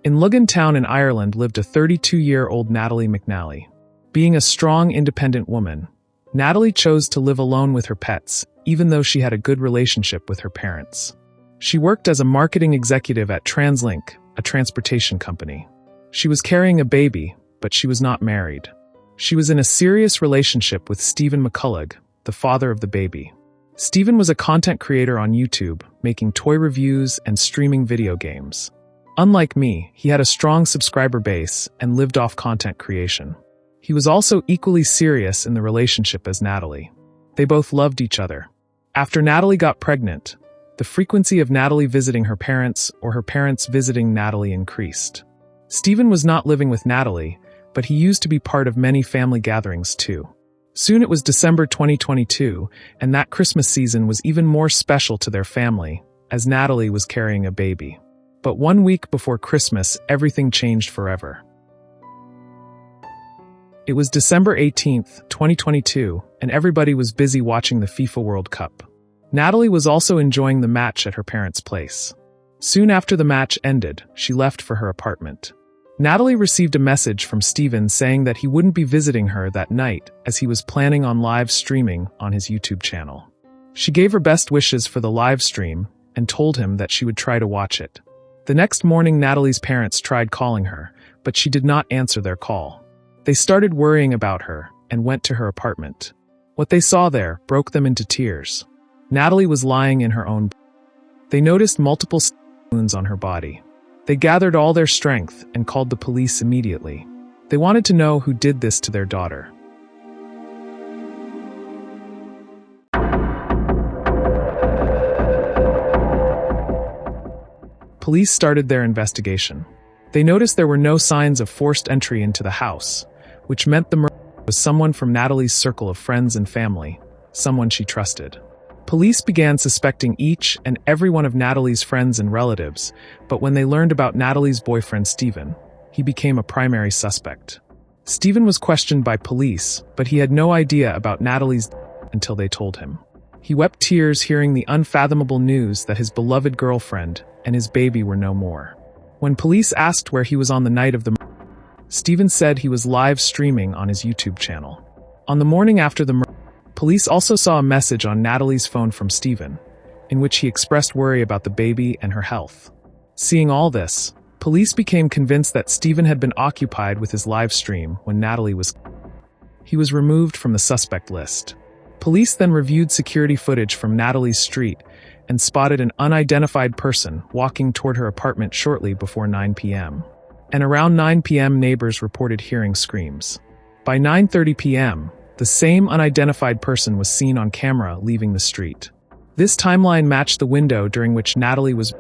In Lugan Town in Ireland lived a 32-year-old Natalie McNally. Being a strong, independent woman, Natalie chose to live alone with her pets, even though she had a good relationship with her parents. She worked as a marketing executive at TransLink, a transportation company. She was carrying a baby, but she was not married. She was in a serious relationship with Stephen McCullagh, the father of the baby. Stephen was a content creator on YouTube, making toy reviews and streaming video games. Unlike me, he had a strong subscriber base and lived off content creation. He was also equally serious in the relationship as Natalie. They both loved each other. After Natalie got pregnant, the frequency of Natalie visiting her parents or her parents visiting Natalie increased. Stephen was not living with Natalie, but he used to be part of many family gatherings too. Soon it was December 2022, and that Christmas season was even more special to their family, as Natalie was carrying a baby. But 1 week before Christmas, everything changed forever. It was December 18th, 2022, and everybody was busy watching the FIFA World Cup. Natalie was also enjoying the match at her parents' place. Soon after the match ended, she left for her apartment. Natalie received a message from Stephen saying that he wouldn't be visiting her that night as he was planning on live streaming on his YouTube channel. She gave her best wishes for the live stream and told him that she would try to watch it. The next morning, Natalie's parents tried calling her, but she did not answer their call. They started worrying about her and went to her apartment. What they saw there broke them into tears. Natalie was lying in her own bed. They noticed multiple wounds on her body. They gathered all their strength and called the police immediately. They wanted to know who did this to their daughter. Police started their investigation. They noticed there were no signs of forced entry into the house, which meant the murderer was someone from Natalie's circle of friends and family, someone she trusted. Police began suspecting each and every one of Natalie's friends and relatives, but when they learned about Natalie's boyfriend Stephen, he became a primary suspect. Stephen was questioned by police, but he had no idea about Natalie's death until they told him. He wept tears hearing the unfathomable news that his beloved girlfriend and his baby were no more. When police asked where he was on the night of the murder, Stephen said he was live streaming on his YouTube channel. On the morning after the murder, police also saw a message on Natalie's phone from Stephen, in which he expressed worry about the baby and her health. Seeing all this, police became convinced that Stephen had been occupied with his live stream when Natalie was killed. He was removed from the suspect list. Police then reviewed security footage from Natalie's street and spotted an unidentified person walking toward her apartment shortly before 9 p.m. And around 9 p.m. neighbors reported hearing screams. By 9:30 p.m., the same unidentified person was seen on camera leaving the street. This timeline matched the window during which Natalie was,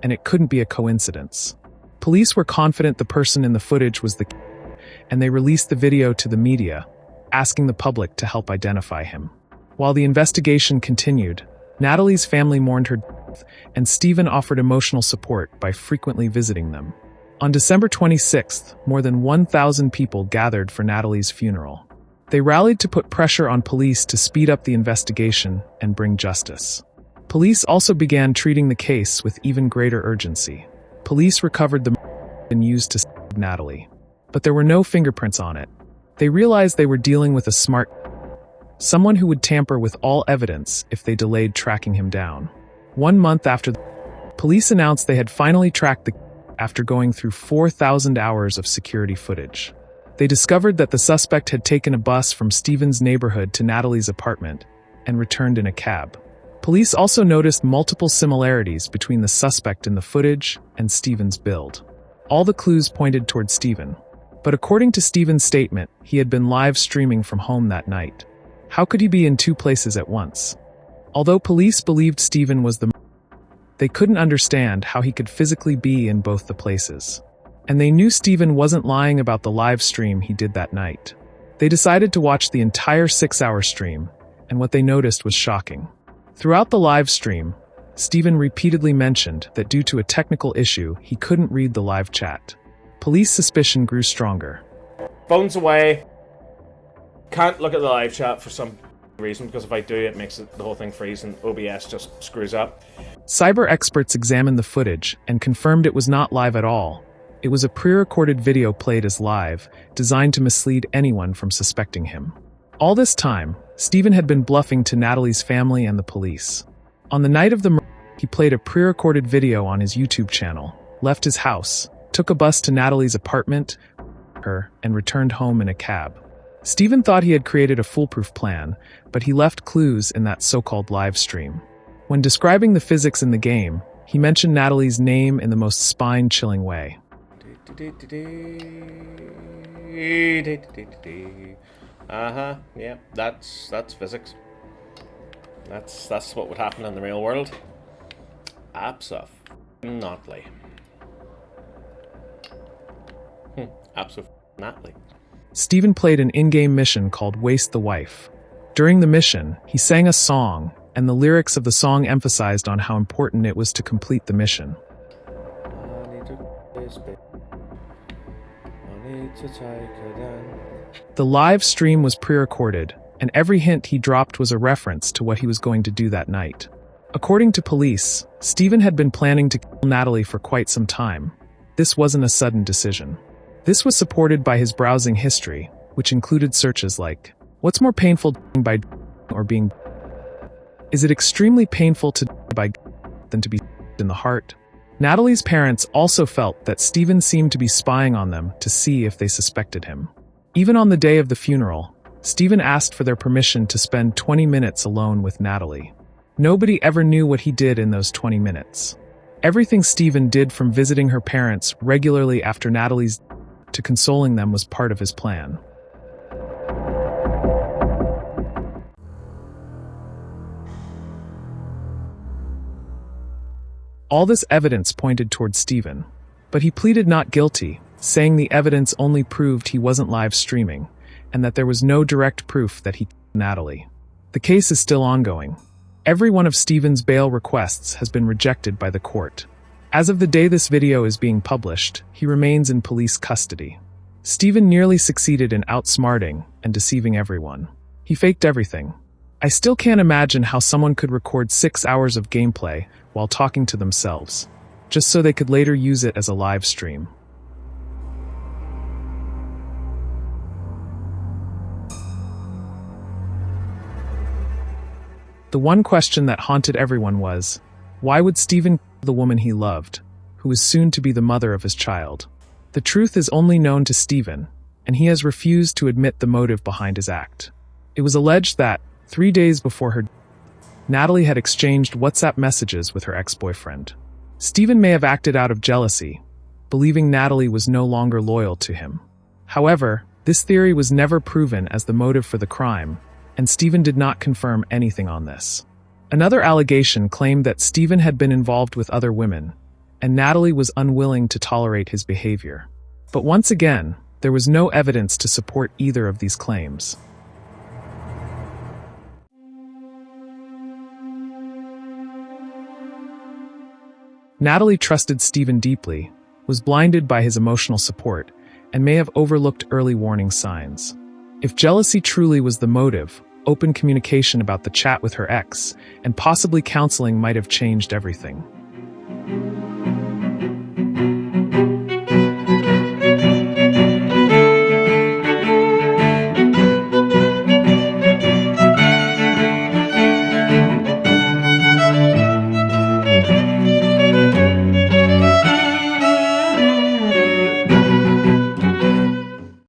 and it couldn't be a coincidence. Police were confident the person in the footage was the killer, and they released the video to the media, asking the public to help identify him. While the investigation continued, Natalie's family mourned her death, and Stephen offered emotional support by frequently visiting them. On December 26th, more than 1,000 people gathered for Natalie's funeral. They rallied to put pressure on police to speed up the investigation and bring justice. Police also began treating the case with even greater urgency. Police recovered the murder and used to stab Natalie, but there were no fingerprints on it. They realized they were dealing with a smart, someone who would tamper with all evidence if they delayed tracking him down. 1 month after police announced they had finally tracked the after going through 4,000 hours of security footage. They discovered that the suspect had taken a bus from Stephen's neighborhood to Natalie's apartment and returned in a cab. Police also noticed multiple similarities between the suspect in the footage and Stephen's build. All the clues pointed toward Stephen. But according to Stephen's statement, he had been live streaming from home that night. How could he be in two places at once? Although police believed Stephen was the murderer, they couldn't understand how he could physically be in both the places. And they knew Stephen wasn't lying about the live stream he did that night. They decided to watch the entire 6-hour stream, and what they noticed was shocking. Throughout the live stream, Stephen repeatedly mentioned that due to a technical issue, he couldn't read the live chat. Police suspicion grew stronger. Phone's away. Can't look at the live chat for some reason, because if I do, it makes the whole thing freeze and OBS just screws up. Cyber experts examined the footage and confirmed it was not live at all, It was a pre-recorded video played as live, designed to mislead anyone from suspecting him. All this time, Stephen had been bluffing to Natalie's family and the police. On the night of the murder, he played a pre-recorded video on his YouTube channel, left his house, took a bus to Natalie's apartment, and returned home in a cab. Stephen thought he had created a foolproof plan, but he left clues in that so-called live stream. When describing the physics in the game, he mentioned Natalie's name in the most spine-chilling way. Yeah, that's physics. That's what would happen in the real world. Absolutely. Absolutely. Stephen played an in-game mission called Waste the Wife. During the mission, he sang a song, and the lyrics of the song emphasized on how important it was to complete the mission. The live stream was pre-recorded, and every hint he dropped was a reference to what he was going to do that night. According to police, Stephen had been planning to kill Natalie for quite some time. This wasn't a sudden decision. This was supported by his browsing history, which included searches like, what's more painful by or being? Is it extremely painful to by than to be in the heart? Natalie's parents also felt that Stephen seemed to be spying on them to see if they suspected him. Even on the day of the funeral, Stephen asked for their permission to spend 20 minutes alone with Natalie. Nobody ever knew what he did in those 20 minutes. Everything Stephen did, from visiting her parents regularly after Natalie's death to consoling them, was part of his plan. All this evidence pointed towards Stephen, but he pleaded not guilty, saying the evidence only proved he wasn't live streaming, and that there was no direct proof that he killed Natalie. The case is still ongoing. Every one of Stephen's bail requests has been rejected by the court. As of the day this video is being published, he remains in police custody. Stephen nearly succeeded in outsmarting and deceiving everyone. He faked everything. I still can't imagine how someone could record 6 hours of gameplay while talking to themselves, just so they could later use it as a live stream. The one question that haunted everyone was, why would Stephen kill the woman he loved, who was soon to be the mother of his child? The truth is only known to Stephen, and he has refused to admit the motive behind his act. It was alleged that, 3 days before her death, Natalie had exchanged WhatsApp messages with her ex-boyfriend. Stephen may have acted out of jealousy, believing Natalie was no longer loyal to him. However, this theory was never proven as the motive for the crime, and Stephen did not confirm anything on this. Another allegation claimed that Stephen had been involved with other women, and Natalie was unwilling to tolerate his behavior. But once again, there was no evidence to support either of these claims. Natalie trusted Stephen deeply, was blinded by his emotional support, and may have overlooked early warning signs. If jealousy truly was the motive, open communication about the chat with her ex, and possibly counseling might have changed everything.